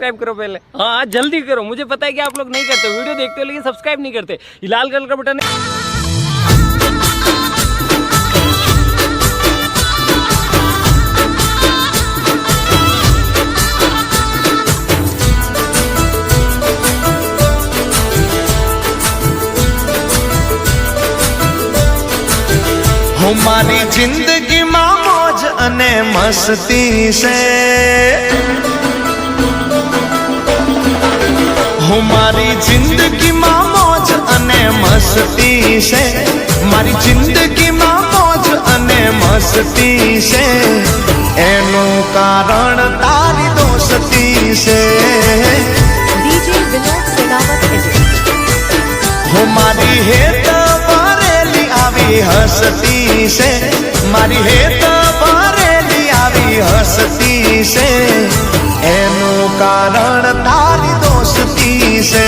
Subscribe करो पहले। हाँ जल्दी करो, मुझे पता है कि आप लोग नहीं करते, वीडियो देखते हो लेकिन सब्सक्राइब नहीं करते। ये लाल कलर का बटन है। हमारी जिंदगी में मौज अने मस्ती से, हमारी जिंदगी में मौज अने मस्ती से, मारी जिंदगी में मौज अने मस्ती से, एनु कारण तारी दोस्ती से। DJ Vinod Segawat edit. हमारी हेत भरेली आवी हस्ती से, मारी हेत भरेली आवी हस्ती से, एनु कारण तारी दोस्ती से।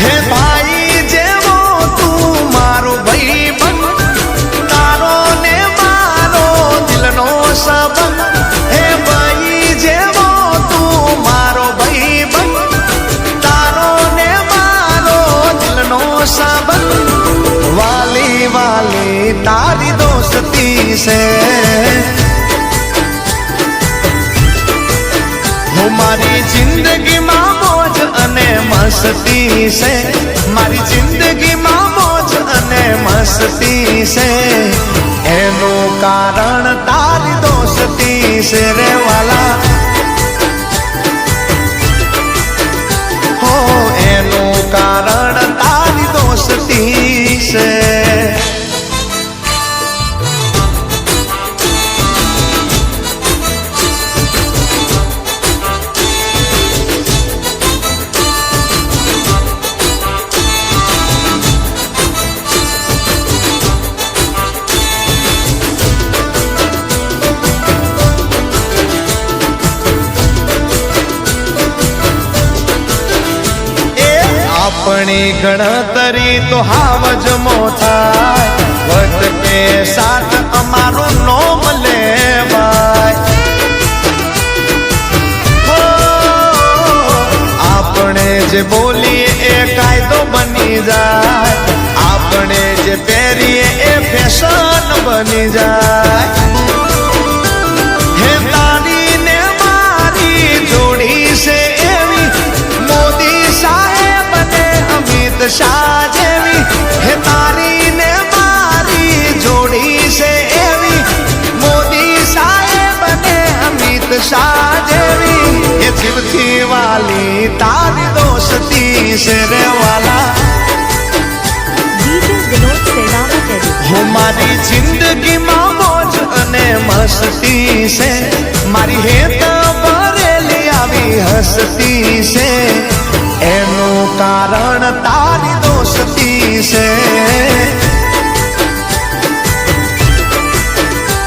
हे भाई जेवो तू मारो भाई बन, तारो ने मारो दिल नो सबन। हे भाई जेवो तू मारो भाई बन, तारो ने मारो दिल नो सबन। वाली वाली तारी दोस्ती से, हमारी जिंदगी में मौज अने मस्ती से, मारी जिंदगी में मौज अने मस्ती से, एनु कारण तारी दोस्ती से रे वाला। हो एनु कारण तारी दोस्ती से। अपनी गणतरी तो हावज मोथा, वक्त के साथ अमारू नोम लेवाय। हो आपने जे बोलिए ए कायदो बनी जाए, आपने जे पहरिए ए फैशन बनी जाए। हे तारी ने मारी जोड़ी से एवी मोदी साहेब ने अमित शाह जेवी। हे तारी ने मारी जोड़ी से एवी मोदी साहेब ने अमित शाह जेवी। ये जीवती वाली तारी दोस्ती से रे वाला। DJ Vinod Segawat edit. हमारी जिंदगी में मौज अने मस्ती से, मारी हेत भरेली आवी हस्ती से, एनु कारण तारी दोस्ती से।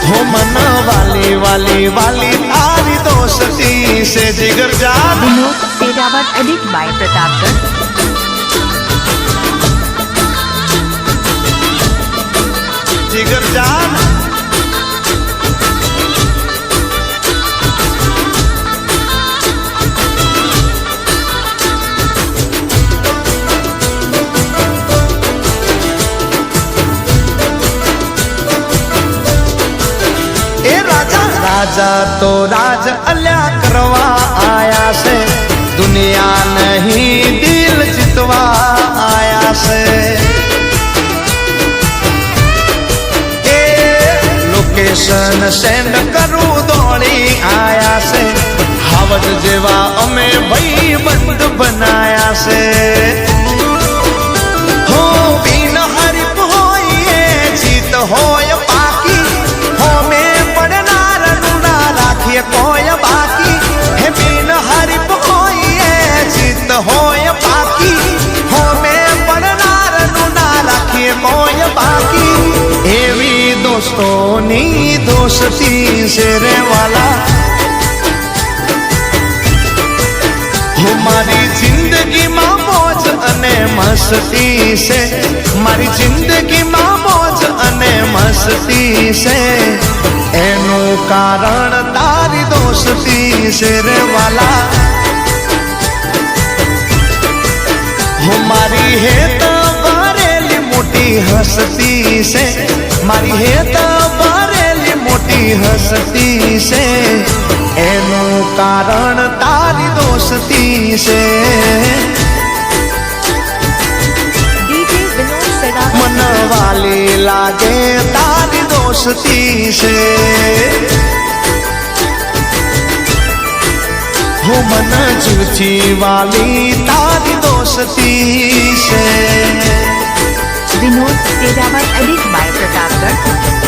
हो मन वाली वाली वाली तारी दोस्ती से। जिगर जान विनोद सेगावत एडिट बाय प्रतापगढ़। जिगर जान राजा तो राज अल्या करवा आया से, दुनिया नहीं दिल जितवा आया से। लोकेशन सेंड करूं दौड़ी आया से, हावज जेवा अमे भाई बंद बनाया से। हो बिन हरिप होइए जीत होय बाकी, हो में पड़नार नुना राखिए कोय बाकी। हे बिन हरिप होइए जीत होय बाकी, हो में पड़नार नुना राखिए कोय बाकी। एवी दोस्तों नी दोस्ती से रे वाला। हमारी जिंदगी में मौज अने मस्ती से, मारी जिंदगी में मौज अने मस्ती से, એનું કારણ તારી દોસ્તી છે રે વાલા હું મારી હેત ભરેલી મોટી હસતી છે મારી હેત ભરેલી મોટી હસતી છે એનું કારણ તારી દોસ્તી છે DJ Vinod Sedawat મન વાલી લાગે તારી દોસ્તી છે હું મન જીવથી વાલી તારી દોસ્તી છે Vinod Sedawat edit by Pratapgarh.